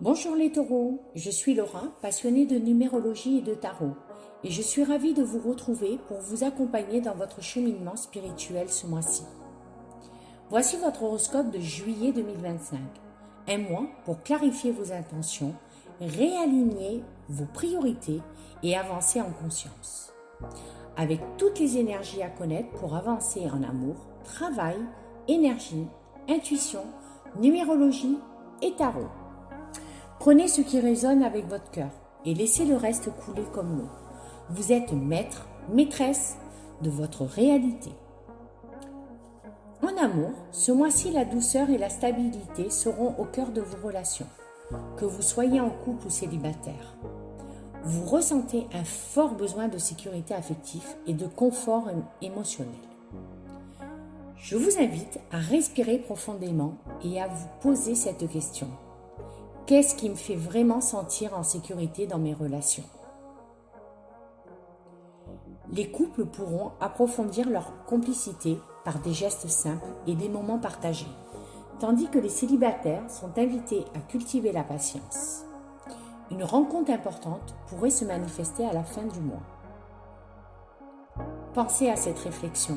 Bonjour les taureaux, je suis Laura, passionnée de numérologie et de tarot, et je suis ravie de vous retrouver pour vous accompagner dans votre cheminement spirituel ce mois-ci. Voici votre horoscope de juillet 2025, un mois pour clarifier vos intentions, réaligner vos priorités et avancer en conscience. Avec toutes les énergies à connaître pour avancer en amour, travail, énergie, intuition, numérologie et tarot. Prenez ce qui résonne avec votre cœur et laissez le reste couler comme l'eau. Vous êtes maître, maîtresse de votre réalité. En amour, ce mois-ci, la douceur et la stabilité seront au cœur de vos relations, que vous soyez en couple ou célibataire. Vous ressentez un fort besoin de sécurité affective et de confort émotionnel. Je vous invite à respirer profondément et à vous poser cette question. Qu'est-ce qui me fait vraiment sentir en sécurité dans mes relations? Les couples pourront approfondir leur complicité par des gestes simples et des moments partagés, tandis que les célibataires sont invités à cultiver la patience. Une rencontre importante pourrait se manifester à la fin du mois. Pensez à cette réflexion.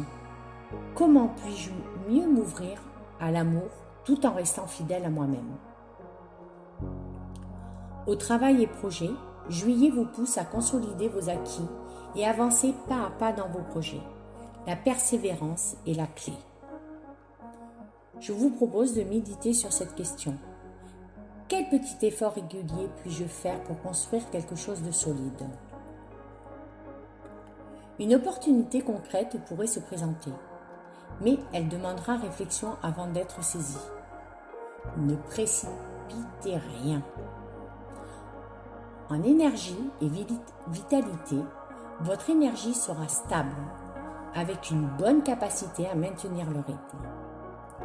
Comment puis-je mieux m'ouvrir à l'amour tout en restant fidèle à moi-même? Au travail et projet, juillet vous pousse à consolider vos acquis et avancer pas à pas dans vos projets. La persévérance est la clé. Je vous propose de méditer sur cette question. Quel petit effort régulier puis-je faire pour construire quelque chose de solide? Une opportunité concrète pourrait se présenter, mais elle demandera réflexion avant d'être saisie. Ne précipitez rien. En énergie et vitalité, votre énergie sera stable, avec une bonne capacité à maintenir le rythme.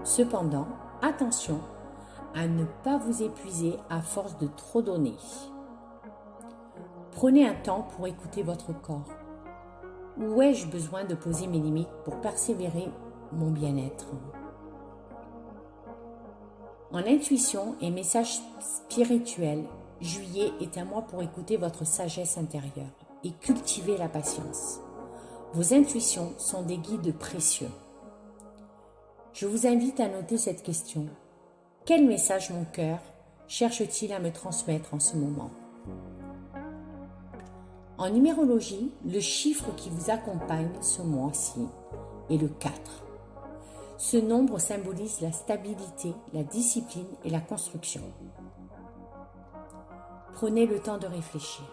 Cependant, attention à ne pas vous épuiser à force de trop donner. Prenez un temps pour écouter votre corps. Où ai-je besoin de poser mes limites pour persévérer mon bien-être? En intuition et message spirituel, juillet est un mois pour écouter votre sagesse intérieure et cultiver la patience. Vos intuitions sont des guides précieux. Je vous invite à noter cette question. Quel message mon cœur cherche-t-il à me transmettre en ce moment? En numérologie, le chiffre qui vous accompagne ce mois-ci est le 4. Ce nombre symbolise la stabilité, la discipline et la construction. Prenez le temps de réfléchir.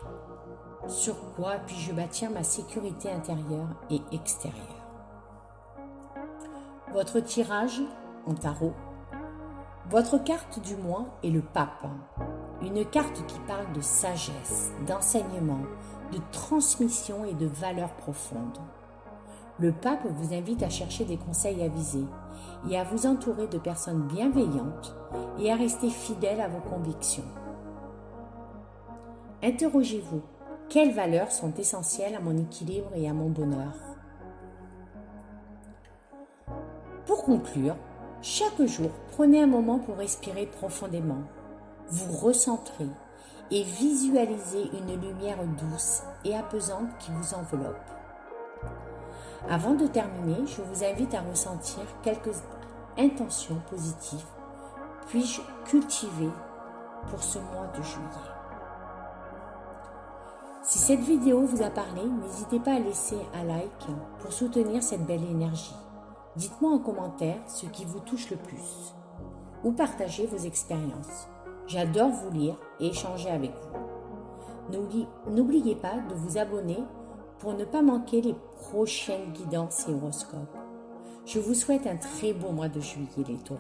Sur quoi puis-je bâtir ma sécurité intérieure et extérieure? Votre tirage en tarot. Votre carte du mois est le pape. Une carte qui parle de sagesse, d'enseignement, de transmission et de valeurs profondes. Le pape vous invite à chercher des conseils avisés et à vous entourer de personnes bienveillantes et à rester fidèle à vos convictions. Interrogez-vous, quelles valeurs sont essentielles à mon équilibre et à mon bonheur? Pour conclure, chaque jour, prenez un moment pour respirer profondément, vous recentrer et visualiser une lumière douce et apaisante qui vous enveloppe. Avant de terminer, je vous invite à ressentir quelques intentions positives puis-je cultiver pour ce mois de juillet. Si cette vidéo vous a parlé, n'hésitez pas à laisser un like pour soutenir cette belle énergie. Dites-moi en commentaire ce qui vous touche le plus ou partagez vos expériences. J'adore vous lire et échanger avec vous. N'oubliez pas de vous abonner pour ne pas manquer les prochaines guidances et horoscopes. Je vous souhaite un très beau mois de juillet les taureaux,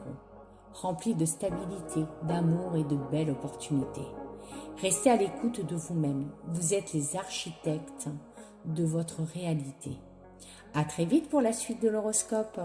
rempli de stabilité, d'amour et de belles opportunités. Restez à l'écoute de vous-même. Vous êtes les architectes de votre réalité. À très vite pour la suite de l'horoscope.